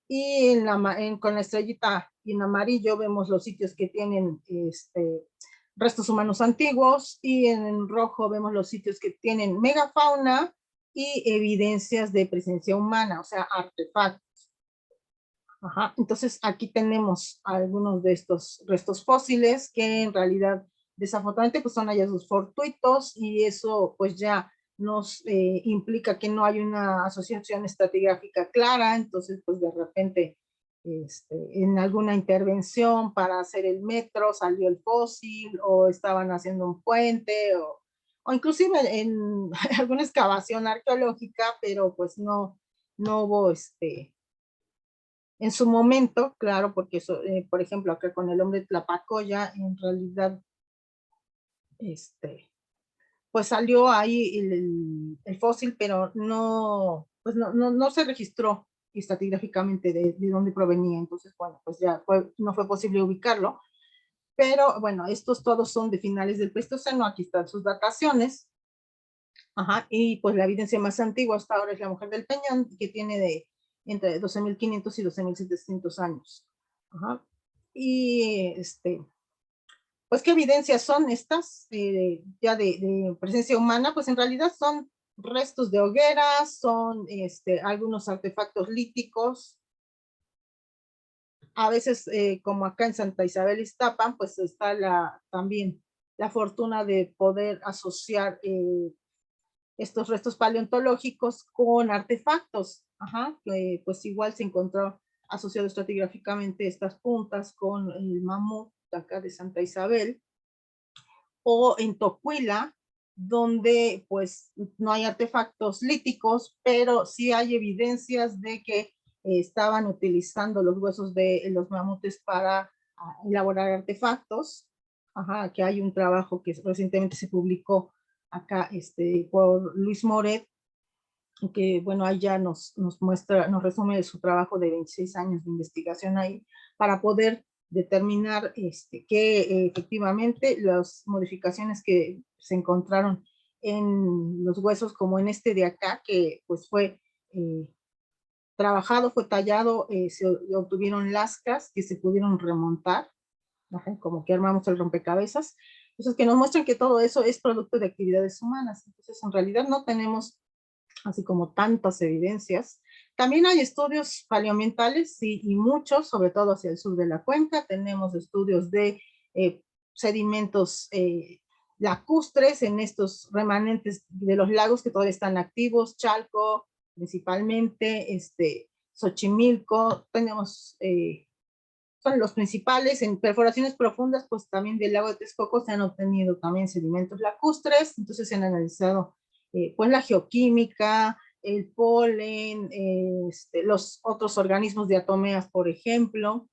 [SPEAKER 1] Y con la estrellita y en amarillo vemos los sitios que tienen restos humanos antiguos, y en rojo vemos los sitios que tienen megafauna y evidencias de presencia humana, o sea, artefactos. Ajá. Entonces aquí tenemos algunos de estos restos fósiles que en realidad desafortunadamente pues son hallazgos fortuitos, y eso pues ya nos implica que no hay una asociación estratigráfica clara. Entonces pues de repente en alguna intervención para hacer el metro salió el fósil, o estaban haciendo un puente, o inclusive en alguna excavación arqueológica, pero pues no hubo en su momento, claro, porque eso, por ejemplo, acá con el hombre Tlapacoya, en realidad, pues salió ahí el fósil, pero no, pues no se registró estratigráficamente de dónde provenía. Entonces, bueno, pues ya no fue posible ubicarlo. Pero bueno, estos todos son de finales del Pleistoceno. Aquí están sus dataciones. Ajá, y pues la evidencia más antigua hasta ahora es la Mujer del Peñón, que tiene entre 12.500 y 12.700 años. Ajá. Y pues, ¿qué evidencias son estas ya de presencia humana? Pues en realidad son restos de hogueras, son algunos artefactos líticos. A veces, como acá en Santa Isabel Iztapan, pues está también la fortuna de poder asociar estos restos paleontológicos con artefactos. Ajá, que pues igual se encontró asociado estratigráficamente estas puntas con el mamut de acá de Santa Isabel, o en Tocuila, donde pues no hay artefactos líticos, pero sí hay evidencias de que estaban utilizando los huesos de los mamutes para elaborar artefactos. Ajá, que hay un trabajo que recientemente se publicó acá por Luis Moret, que bueno, ahí ya nos muestra, nos resume su trabajo de 26 años de investigación ahí, para poder determinar que efectivamente las modificaciones que se encontraron en los huesos, como en este de acá, que pues fue trabajado, fue tallado, se obtuvieron lascas que se pudieron remontar, como que armamos el rompecabezas. Entonces, que nos muestran que todo eso es producto de actividades humanas. Entonces, en realidad no tenemos así como tantas evidencias. También hay estudios paleoambientales y muchos, sobre todo hacia el sur de la cuenca. Tenemos estudios de sedimentos lacustres en estos remanentes de los lagos que todavía están activos, Chalco principalmente, Xochimilco. Tenemos son los principales. En perforaciones profundas, pues también del lago de Texcoco se han obtenido también sedimentos lacustres. Entonces se han analizado pues la geoquímica, el polen, los otros organismos diatomeas, por ejemplo,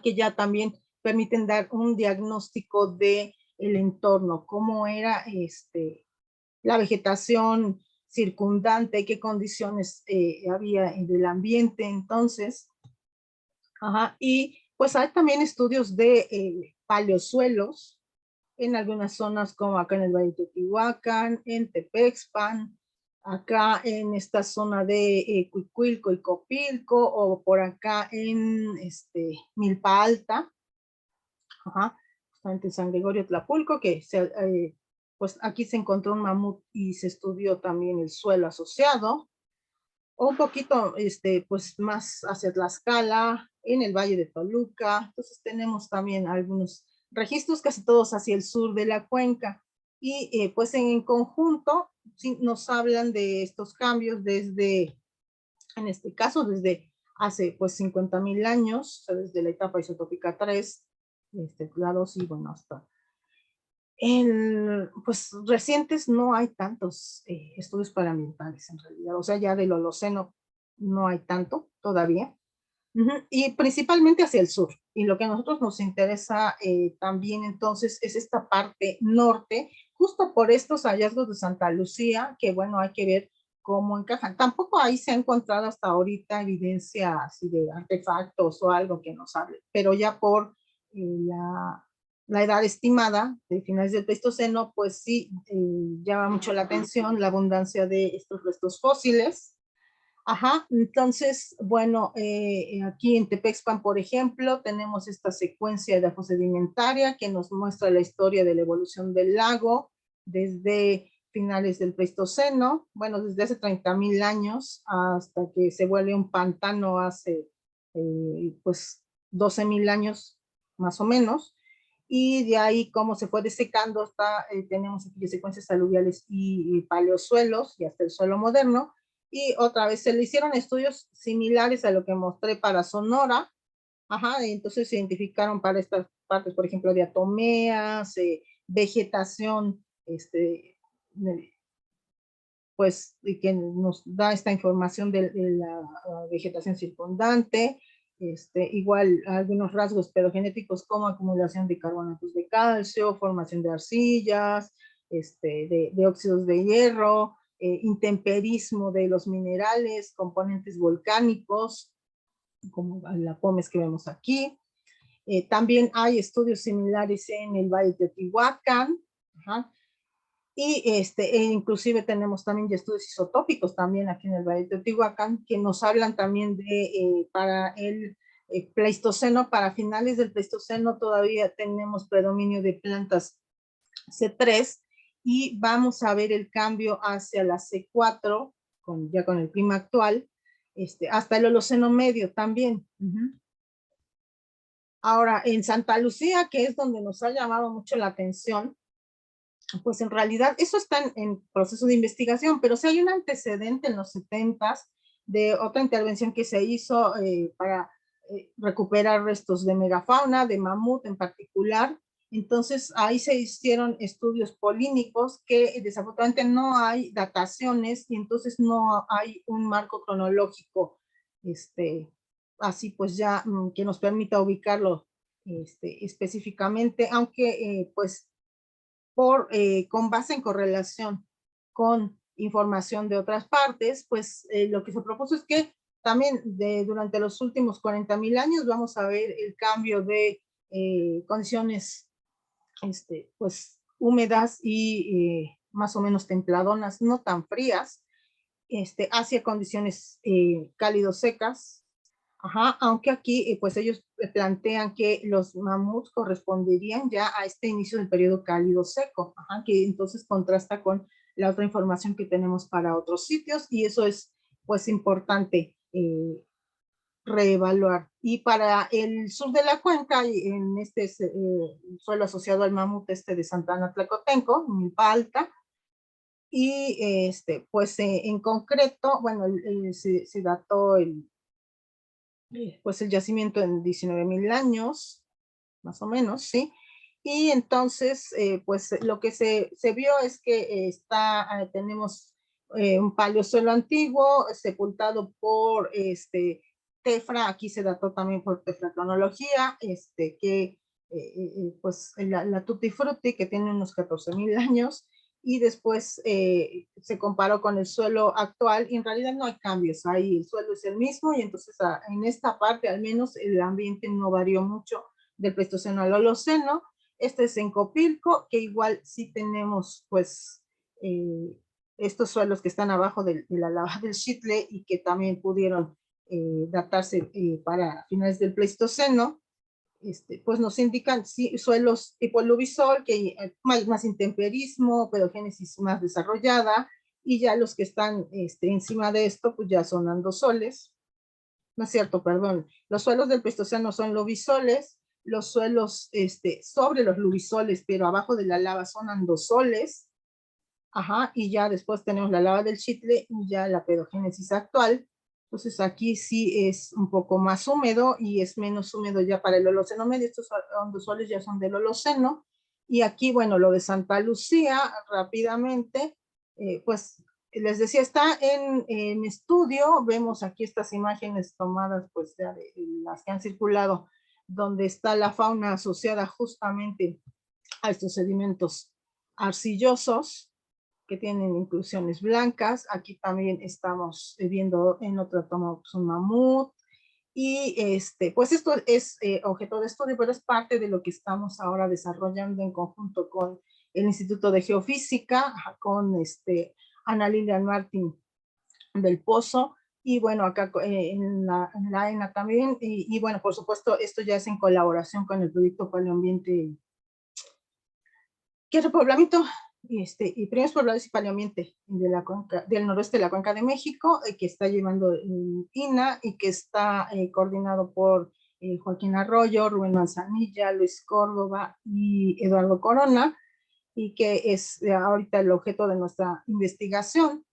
[SPEAKER 1] que ya también permiten dar un diagnóstico de el entorno, cómo era la vegetación circundante, qué condiciones había en el ambiente. Entonces, y pues hay también estudios de paleosuelos en algunas zonas, como acá en el Valle de Teotihuacán, en Tepexpan, acá en esta zona de Cuicuilco y Copilco, o por acá en Milpa Alta, justamente en San Gregorio Tlapulco, que pues aquí se encontró un mamut y se estudió también el suelo asociado, o un poquito pues más hacia Tlaxcala, en el Valle de Toluca. Entonces tenemos también algunos registros, casi todos hacia el sur de la cuenca, y pues en conjunto sí, nos hablan de estos cambios desde, en este caso, desde hace pues 50,000 años, o sea, desde la etapa isotópica 3, la 2, y bueno, hasta pues recientes no hay tantos estudios paleoambientales en realidad, o sea, ya del Holoceno no hay tanto todavía. Y principalmente hacia el sur. Y lo que a nosotros nos interesa también entonces es esta parte norte, justo por estos hallazgos de Santa Lucía, que bueno, hay que ver cómo encajan. Tampoco ahí se ha encontrado hasta ahorita evidencia así de artefactos o algo que nos hable, pero ya por la edad estimada de finales del Pleistoceno, pues sí llama mucho la atención la abundancia de estos restos fósiles. Entonces, bueno, aquí en Tepexpan, por ejemplo, tenemos esta secuencia de sedimentaria que nos muestra la historia de la evolución del lago desde finales del Pleistoceno, bueno, desde hace 30,000 años hasta que se vuelve un pantano hace pues 12,000 años más o menos, y de ahí cómo se fue desecando hasta tenemos aquí secuencias aluviales y paleosuelos y hasta el suelo moderno. Y otra vez se le hicieron estudios similares a lo que mostré para Sonora, y entonces se identificaron para estas partes, por ejemplo, diatomeas, vegetación, pues, y que nos da esta información de la vegetación circundante, igual algunos rasgos pedogenéticos como acumulación de carbonatos de calcio, formación de arcillas, de óxidos de hierro, intemperismo de los minerales, componentes volcánicos, como la pómez que vemos aquí. También hay estudios similares en el Valle de Teotihuacán, ajá, y inclusive tenemos también ya estudios isotópicos también aquí en el Valle de Teotihuacán, que nos hablan también de, para el Pleistoceno, para finales del Pleistoceno todavía tenemos predominio de plantas C3, y vamos a ver el cambio hacia la C4, ya con el clima actual, hasta el Holoceno medio también. Ahora, en Santa Lucía, que es donde nos ha llamado mucho la atención, pues en realidad eso está en proceso de investigación, pero sí hay un antecedente en los 70s de otra intervención que se hizo para recuperar restos de megafauna, de mamut en particular. Entonces ahí se hicieron estudios polínicos que desafortunadamente no hay dataciones, y entonces no hay un marco cronológico así pues ya que nos permita ubicarlo específicamente, aunque pues con base en correlación con información de otras partes, pues lo que se propuso es que también durante los últimos 40,000 años vamos a ver el cambio de condiciones pues húmedas y más o menos templadonas, no tan frías, hacia condiciones cálidos secas. Ajá, aunque aquí pues ellos plantean que los mamuts corresponderían ya a este inicio del periodo cálido seco, ajá, que entonces contrasta con la otra información que tenemos para otros sitios, y eso es pues importante reevaluar. Y para el sur de la cuenca, en suelo asociado al mamut de Santa Ana Tlacotenco, Milpa Alta, y pues en concreto, bueno, se dató pues el yacimiento en 19,000 años, más o menos, ¿sí? Y entonces, pues lo que se vio es que tenemos un paleosuelo antiguo sepultado por Tefra, aquí se dató también por tefracronología, que pues la Tutti Frutti, que tiene unos 14,000 años, y después se comparó con el suelo actual, y en realidad no hay cambios, ahí el suelo es el mismo, y entonces en esta parte al menos el ambiente no varió mucho del Pleistoceno al Holoceno. Este es en Copilco, que igual sí tenemos pues estos suelos que están abajo de la lava del Xitle, y que también pudieron datarse para finales del Pleistoceno. Pues nos indican suelos tipo Lubisol, que hay más intemperismo, pedogénesis más desarrollada, y ya los que están encima de esto, pues ya son andosoles. No es cierto, perdón. Los suelos del Pleistoceno son lubisoles, los suelos sobre los lubisoles, pero abajo de la lava son andosoles. Ajá, y ya después tenemos la lava del Xitle y ya la pedogénesis actual. Entonces aquí sí es un poco más húmedo, y es menos húmedo ya para el Holoceno medio. Estos andosoles ya son del Holoceno. Y aquí, bueno, lo de Santa Lucía, rápidamente, pues les decía, está en estudio. Vemos aquí estas imágenes tomadas pues ya de las que han circulado, donde está la fauna asociada justamente a estos sedimentos arcillosos que tienen inclusiones blancas. Aquí también estamos viendo en otra toma pues, un mamut, y pues esto es objeto de estudio, pero es parte de lo que estamos ahora desarrollando en conjunto con el Instituto de Geofísica, con Ana Lilian Martín del Pozo, y bueno, acá en la ENA también, y bueno, por supuesto, esto ya es en colaboración con el proyecto Paleoambiente, que es repoblamiento y premios pobladores y paleoambiente del noroeste de la Cuenca de México, que está llevando INA, y que está coordinado por Joaquín Arroyo, Rubén Manzanilla, Luis Córdoba y Eduardo Corona, y que es ahorita el objeto de nuestra investigación.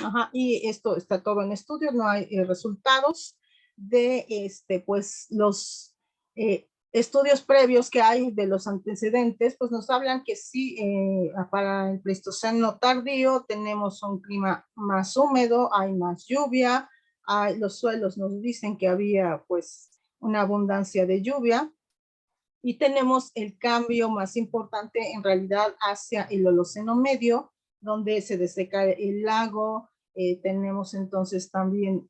[SPEAKER 1] Ajá, y esto está todo en estudio, no hay resultados de pues los estudios previos que hay de los antecedentes, pues nos hablan que sí, para el Pleistoceno tardío tenemos un clima más húmedo, hay más lluvia, los suelos nos dicen que había pues una abundancia de lluvia, Y tenemos el cambio más importante en realidad hacia el Holoceno medio, donde se deseca el lago. Tenemos entonces también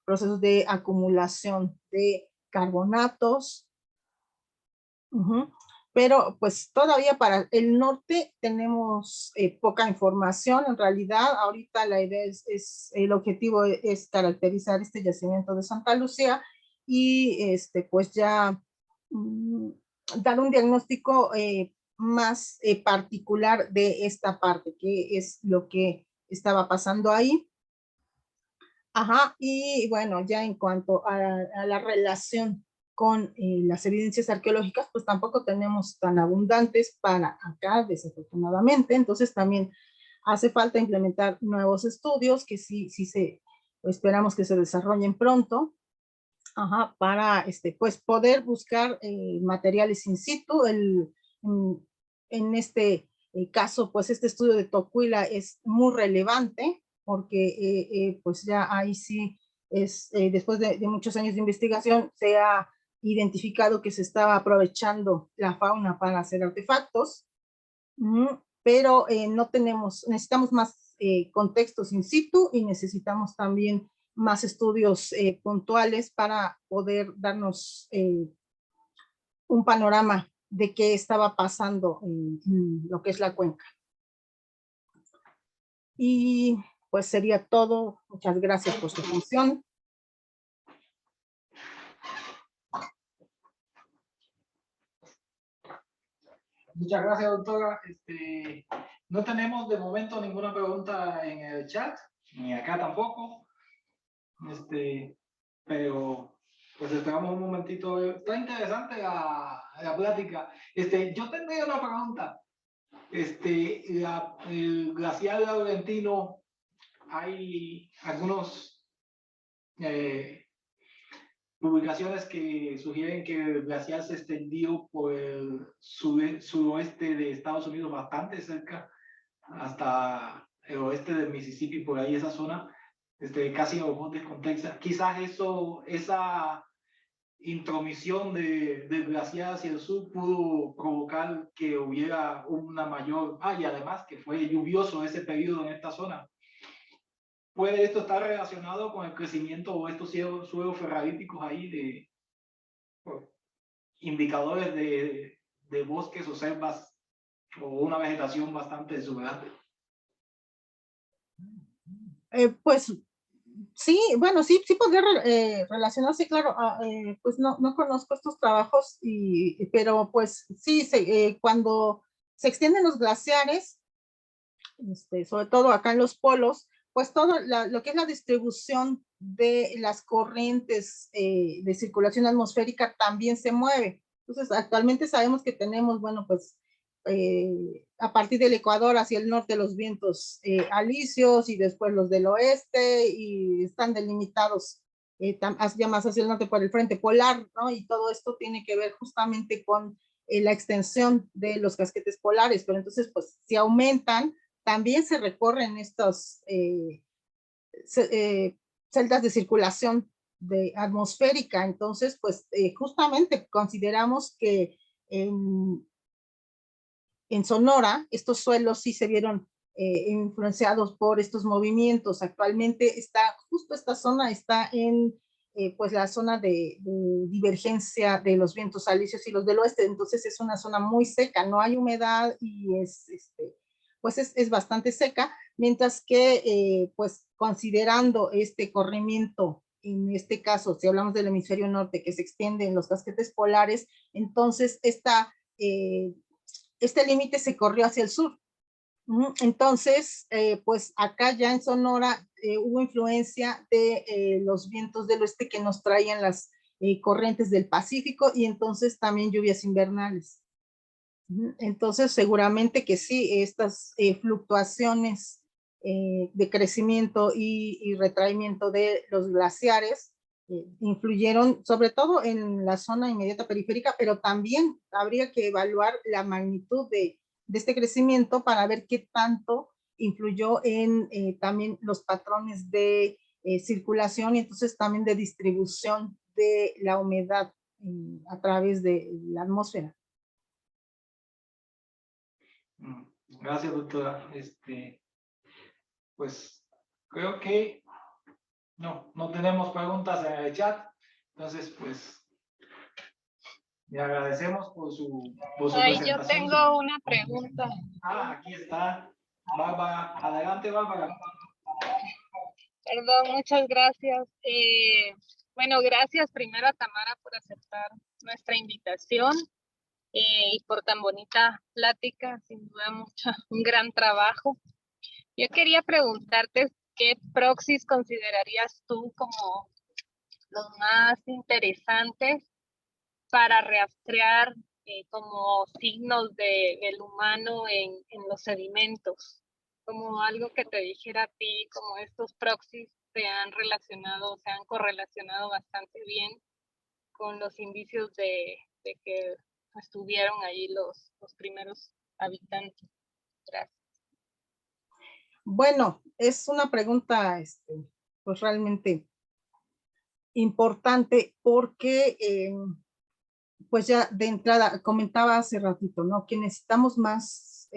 [SPEAKER 1] procesos de acumulación de carbonatos. Pero pues todavía para el norte tenemos poca información. En realidad ahorita la idea el objetivo es caracterizar este yacimiento de Santa Lucía y pues ya dar un diagnóstico más particular de esta parte, que es lo que estaba pasando ahí. Ajá, y bueno, ya en cuanto a la relación con las evidencias arqueológicas, pues tampoco tenemos tan abundantes para acá, desafortunadamente. Entonces también hace falta implementar nuevos estudios que sí esperamos que se desarrollen pronto. Ajá, para pues poder buscar materiales in situ. En este caso, pues este estudio de Tocuila es muy relevante porque pues ya ahí sí después de muchos años de investigación se ha identificado que se estaba aprovechando la fauna para hacer artefactos, pero no necesitamos más contextos in situ y necesitamos también más estudios puntuales para poder darnos un panorama de qué estaba pasando en lo que es la cuenca. Y pues sería todo. Muchas gracias por su atención.
[SPEAKER 3] Muchas gracias, doctora. No tenemos de momento ninguna pregunta en el chat, ni acá tampoco. Pero pues esperamos un momentito. Está interesante la plática. Yo tendría una pregunta. El glaciar Laurentino, hay algunos publicaciones que sugieren que el glaciar se extendió por el suroeste de Estados Unidos, bastante cerca, hasta el oeste del Mississippi, por ahí esa zona, casi en los montes con Texas. Quizás esa intromisión del glaciar hacia el sur pudo provocar que hubiera una mayor, y además que fue lluvioso ese periodo en esta zona. ¿Puede esto estar relacionado con el crecimiento o estos suelos ferraríticos ahí de indicadores de bosques o selvas o una vegetación bastante exuberante?
[SPEAKER 1] Pues sí, bueno, sí podría relacionarse, claro. Pues no conozco estos trabajos, pero pues sí, cuando se extienden los glaciares, sobre todo acá en los polos, pues todo lo que es la distribución de las corrientes de circulación atmosférica también se mueve. Entonces, actualmente sabemos que tenemos, bueno, pues a partir del Ecuador hacia el norte los vientos alisios y después los del oeste, y están delimitados ya más hacia el norte por el frente polar, ¿no? Y todo esto tiene que ver justamente con la extensión de los casquetes polares, pero entonces, pues, si aumentan, también se recorren estos celdas de circulación atmosférica. Entonces, pues justamente consideramos que en Sonora estos suelos sí se vieron influenciados por estos movimientos. Actualmente justo esta zona está en pues la zona de divergencia de los vientos alisios y los del oeste. Entonces es una zona muy seca, no hay humedad y pues es bastante seca, mientras que pues considerando este corrimiento, en este caso, si hablamos del hemisferio norte, que se extiende en los casquetes polares, entonces este límite se corrió hacia el sur. Entonces, pues acá ya en Sonora hubo influencia de los vientos del oeste que nos traían las corrientes del Pacífico, y entonces también lluvias invernales. Entonces, seguramente que sí, estas fluctuaciones de crecimiento y retraimiento de los glaciares influyeron sobre todo en la zona inmediata periférica, pero también habría que evaluar la magnitud de este crecimiento para ver qué tanto influyó en también los patrones de circulación y entonces también de distribución de la humedad a través de la atmósfera.
[SPEAKER 3] Gracias, doctora. Pues creo que no tenemos preguntas en el chat. Entonces, pues, le agradecemos por su presentación.
[SPEAKER 4] Yo tengo una pregunta.
[SPEAKER 3] Aquí está Bárbara. Adelante, Bárbara.
[SPEAKER 4] Perdón, muchas gracias. Bueno, gracias primero a Tamara por aceptar nuestra invitación y por tan bonita plática, sin duda un gran trabajo. Yo quería preguntarte qué proxies considerarías tú como los más interesantes para rastrear como signos del humano en los sedimentos, como algo que te dijera a ti, como estos proxies se han correlacionado bastante bien con los indicios de que estuvieron ahí los primeros habitantes. Gracias.
[SPEAKER 1] Bueno, es una pregunta pues realmente importante porque pues ya de entrada comentaba hace ratito, ¿no? Que necesitamos más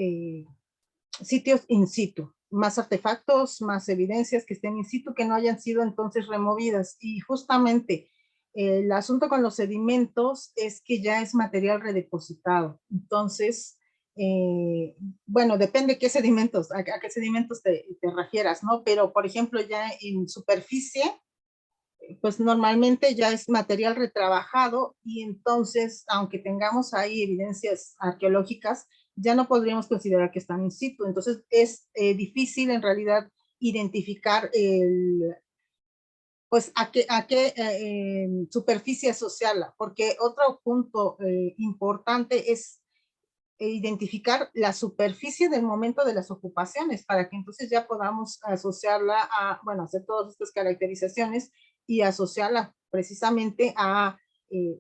[SPEAKER 1] sitios in situ, más artefactos, más evidencias que estén in situ, que no hayan sido entonces removidas. Y justamente el asunto con los sedimentos es que ya es material redepositado. Entonces, bueno, depende qué sedimentos, a qué sedimentos te refieras, ¿no? Pero, por ejemplo, ya en superficie, pues normalmente ya es material retrabajado y entonces, aunque tengamos ahí evidencias arqueológicas, ya no podríamos considerar que están in situ. Entonces es difícil en realidad identificar pues a qué superficie asociarla, porque otro punto importante es identificar la superficie del momento de las ocupaciones, para que entonces ya podamos asociarla a, bueno, hacer todas estas caracterizaciones y asociarla precisamente a,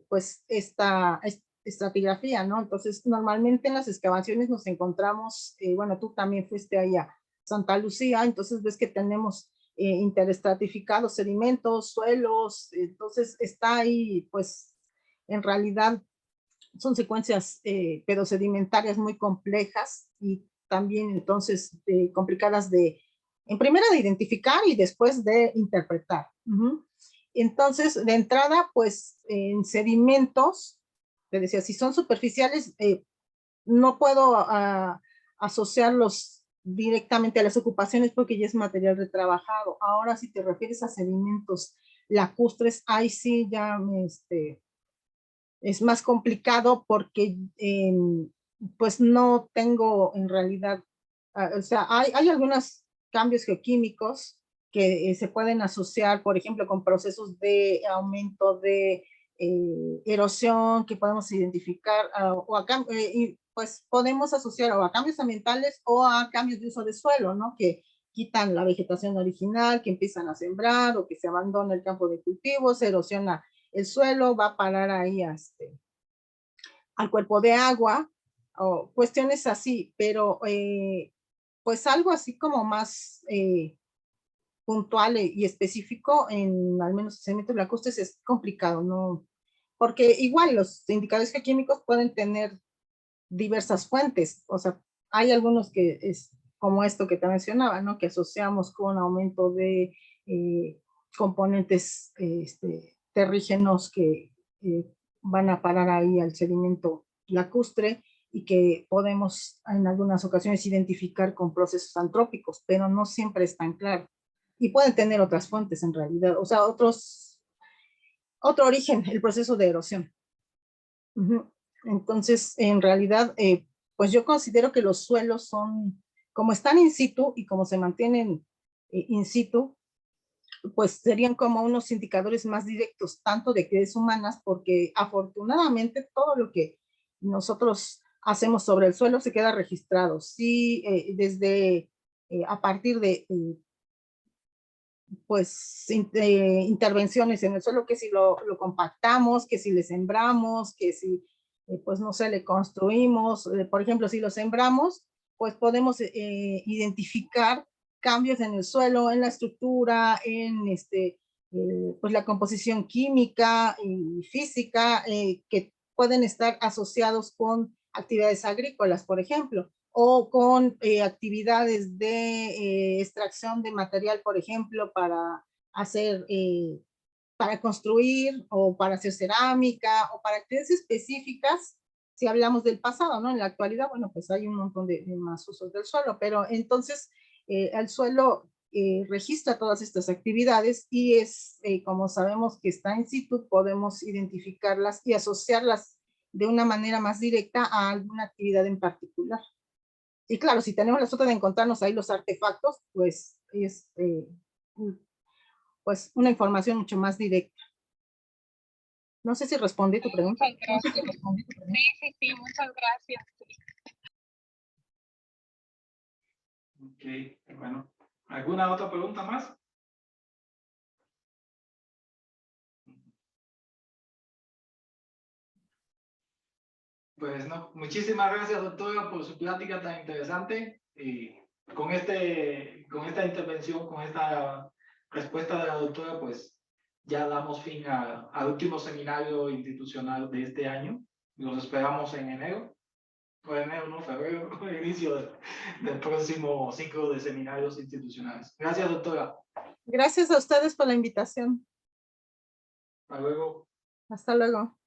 [SPEAKER 1] pues, esta estratigrafía, ¿no? Entonces, normalmente en las excavaciones nos encontramos, bueno, tú también fuiste ahí a Santa Lucía, entonces ves que tenemos interestratificados sedimentos, suelos, entonces está ahí, pues, en realidad son secuencias pedosedimentarias muy complejas y también entonces complicadas en primera de identificar y después de interpretar. Entonces, de entrada, pues en sedimentos, te decía, si son superficiales, no puedo asociarlos directamente a las ocupaciones porque ya es material retrabajado. Ahora, si te refieres a sedimentos lacustres, ahí sí ya es más complicado porque pues no tengo en realidad, o sea, hay algunos cambios geoquímicos que se pueden asociar, por ejemplo, con procesos de aumento de erosión que podemos identificar, pues podemos asociar o a cambios ambientales o a cambios de uso de suelo, ¿no? Que quitan la vegetación original, que empiezan a sembrar o que se abandona el campo de cultivo, se erosiona el suelo, va a parar ahí al cuerpo de agua, o cuestiones así, pero pues algo así como más puntual y específico en al menos sedimentos lacustres es complicado, ¿no? Porque igual los indicadores geoquímicos pueden tener diversas fuentes, o sea, hay algunos que es como esto que te mencionaba, ¿no? Que asociamos con aumento de componentes terrígenos que van a parar ahí al sedimento lacustre y que podemos en algunas ocasiones identificar con procesos antrópicos, pero no siempre es tan claro. Y pueden tener otras fuentes en realidad, o sea, otro origen, el proceso de erosión. Entonces, en realidad, pues yo considero que los suelos son, como están in situ y como se mantienen in situ, pues serían como unos indicadores más directos, tanto de actividades humanas, porque afortunadamente todo lo que nosotros hacemos sobre el suelo se queda registrado. Sí, desde a partir de pues intervenciones en el suelo, que si lo compactamos, que si le sembramos, que si pues no sé, le construimos, por ejemplo, si lo sembramos, pues podemos identificar cambios en el suelo, en la estructura, en pues la composición química y física que pueden estar asociados con actividades agrícolas, por ejemplo, o con actividades de extracción de material, por ejemplo, para hacer, para construir o para hacer cerámica o para actividades específicas. Si hablamos del pasado, ¿no? En la actualidad, bueno, pues hay un montón de más usos del suelo, pero entonces el suelo registra todas estas actividades y es, como sabemos que está in situ, podemos identificarlas y asociarlas de una manera más directa a alguna actividad en particular. Y claro, si tenemos la suerte de encontrarnos ahí los artefactos, pues es pues una información mucho más directa. No sé si respondí tu pregunta.
[SPEAKER 4] Muchas gracias. Sí, muchas gracias.
[SPEAKER 3] Ok, bueno. ¿Alguna otra pregunta más? Pues no, muchísimas gracias, doctora, por su plática tan interesante. Y con esta intervención, con esta respuesta de la doctora, pues ya damos fin al último seminario institucional de este año. Los esperamos en enero, o enero, no, febrero, inicio del próximo ciclo de seminarios institucionales. Gracias, doctora.
[SPEAKER 1] Gracias a ustedes por la invitación.
[SPEAKER 3] Hasta luego.
[SPEAKER 1] Hasta luego.